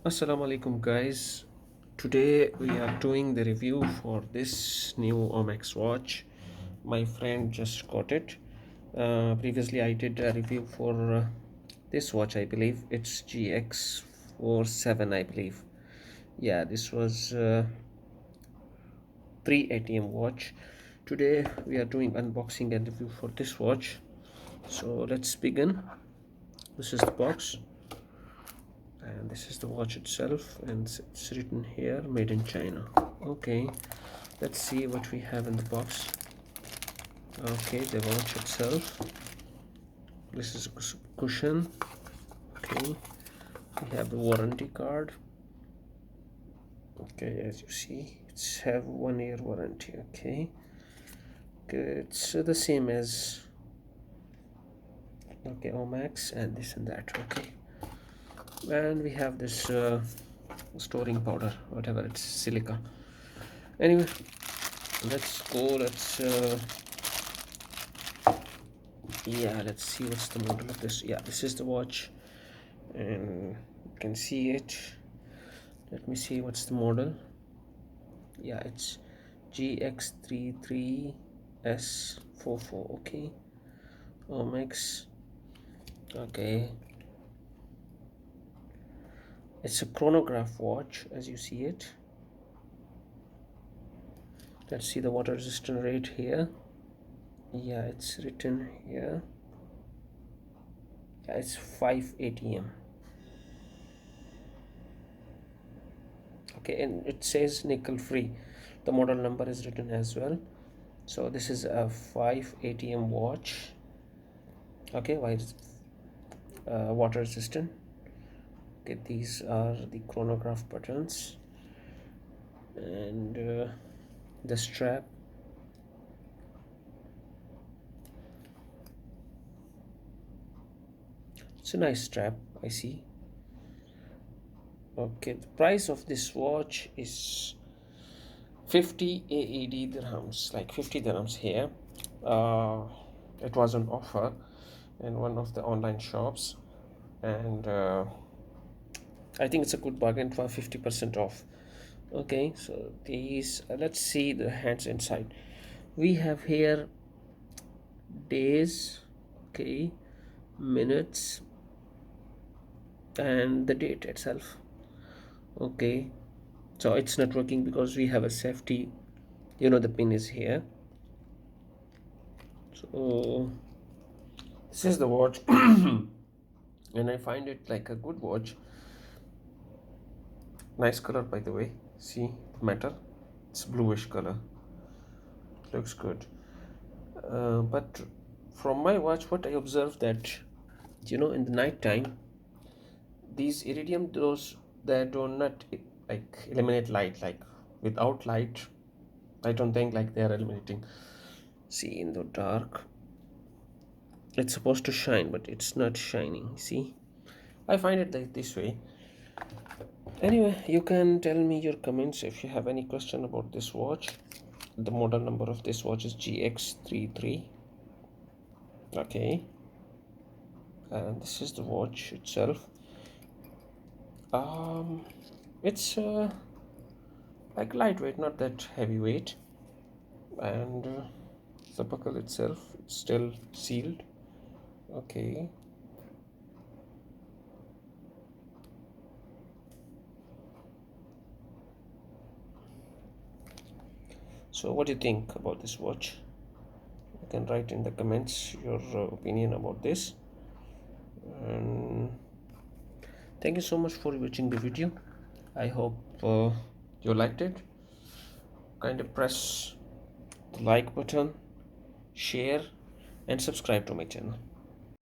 Assalamu alaikum guys. Today we are doing the review for this new Omax watch. My friend just got it. Previously I did a review for this watch. I believe it's GX47, I believe. Yeah, this was pre-ATM watch. Today we are doing unboxing and review for this watch. So let's begin. This is the box. And this is the watch itself, and it's written here made in China. Okay, let's see what we have in the box. Okay, the watch itself. This is a cushion. Okay, we have the warranty card. Okay, as you see, it's have 1 year warranty. Okay, it's the same as Omax and this and that. Okay, and we have this storing powder, whatever, it's silica. Anyway, let's go. Let's see what's the model of this. Yeah, this is the watch, and you can see it. Let me see what's the model. Yeah, it's GX33 S44. Okay, Omax. Okay, it's a chronograph watch as you see it. Let's see the water resistant rate here. Yeah, it's written here. Yeah, it's 5 atm. Okay, and it says nickel free. The model number is written as well. So this is a 5 atm watch. Okay, why is water resistant? Okay, these are the chronograph buttons, and the strap. It's a nice strap, I see. Okay, the price of this watch is 50 AED dirhams, like 50 dirhams here. It was on offer in one of the online shops, and I think it's a good bargain for 50% off. Okay, so these let's see the hands inside. We have here days, okay, minutes, and the date itself. Okay, so it's not working because we have a safety, the pin is here. So this is the watch and I find it like a good watch. Nice color, by the way. See the metal, it's bluish color, looks good. But from my watch, what I observed that in the night time, these iridium, those that do not like eliminate light, like without light, I don't think like they are eliminating. See, in the dark it's supposed to shine, but it's not shining. See, I find it like this way. Anyway, you can tell me your comments if you have any question about this watch. The model number of this watch is GX33. Okay, and this is the watch itself. It's like lightweight, not that heavyweight, and the buckle itself, it's still sealed. Okay, so what do you think about this watch? You can write in the comments your opinion about this, and thank you so much for watching the video. I hope you liked it. Kind of press the like button, share, and subscribe to my channel.